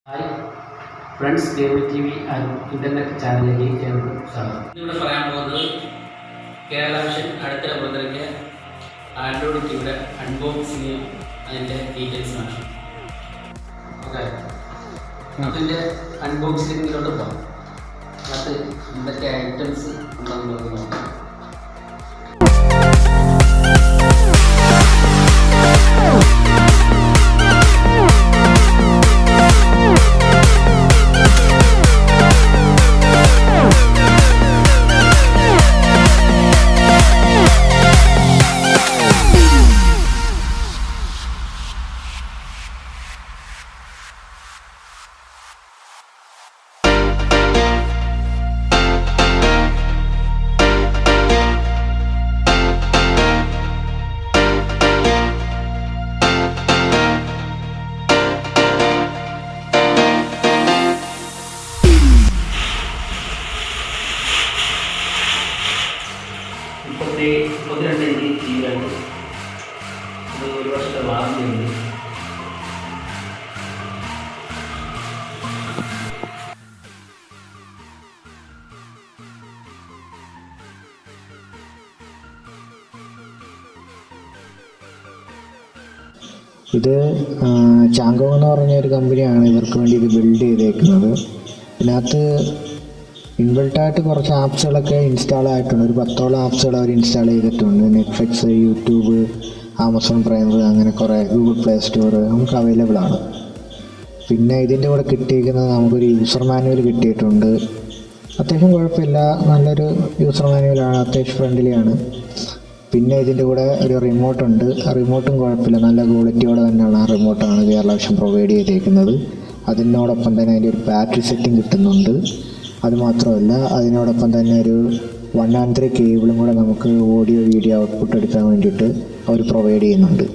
Hi friends, cable TV and internet ചാനലിലേക്ക് ഏവർക്കും സ്വാഗതം. ഇന്നിവിടെ പറയാൻ പോകുന്നത് കേരളവിഷൻ അടുത്തിടെ പുറത്തിറക്കിയ ആൻഡ്രോയിഡ് ടിവിയുടെ അൺബോക്സിങ്ങും അതിൻ്റെ ഡീറ്റെയിൽസുമാണ്. ഓക്കെ, അതിൻ്റെ അൺബോക്സിങ്ങിലോട്ട് പോകാം. അത് എന്തൊക്കെ ഐറ്റംസ് ഉണ്ടെന്നുള്ളത് നോക്കാം. ഇപ്പോൾ 32 ഇഞ്ച് ടിവിയാണ്. ഇത് ഒരു വർഷത്തെ വാറണ്ടി ഉണ്ട്. ഇത് ചാങ്കോ എന്ന് പറഞ്ഞ ഒരു കമ്പനിയാണ് ഇവർക്ക് വേണ്ടി ഇത് ബിൽഡ് ചെയ്തേക്കുന്നത്. ഇതിനകത്ത് ഇൻബിൽട്ടായിട്ട് കുറച്ച് ആപ്സുകളൊക്കെ ഇൻസ്റ്റാൾ ആയിട്ടുണ്ട്. ഒരു 10ഓളം ആപ്സുകൾ അവർ ഇൻസ്റ്റാൾ ചെയ്തിട്ടുണ്ട്. നെറ്റ്ഫ്ലിക്സ്, യൂട്യൂബ്, ആമസോൺ പ്രൈം, അങ്ങനെ കുറേ ഗൂഗിൾ പ്ലേ സ്റ്റോർ നമുക്ക് അവൈലബിൾ ആണ്. പിന്നെ ഇതിൻ്റെ കൂടെ കിട്ടിയിരിക്കുന്നത് നമുക്കൊരു യൂസർ മാനുവൽ കിട്ടിയിട്ടുണ്ട്. അത്യാവശ്യം കുഴപ്പമില്ല, നല്ലൊരു യൂസർ മാനുവലാണ്, അത്യാവശ്യം ഫ്രണ്ട്ലിയാണ്. പിന്നെ ഇതിൻ്റെ കൂടെ ഒരു റിമോട്ടുണ്ട്. ആ റിമോട്ടും കുഴപ്പമില്ല, നല്ല ക്വാളിറ്റിയോടെ തന്നെയാണ് ആ റിമോട്ടാണ് കേരളവിഷൻ പ്രൊവൈഡ് ചെയ്തേക്കുന്നത്. അതിനോടൊപ്പം തന്നെ അതിൻ്റെ ഒരു ബാറ്ററി സെറ്റിംഗ് കിട്ടുന്നുണ്ട്. അതുമാത്രമല്ല, അതിനോടൊപ്പം തന്നെ ഒരു 1 and 3 കേബിളും കൂടെ നമുക്ക് ഓഡിയോ വീഡിയോ ഔട്ട്പുട്ട് എടുക്കാൻ വേണ്ടിയിട്ട് അവർ പ്രൊവൈഡ് ചെയ്യുന്നുണ്ട്.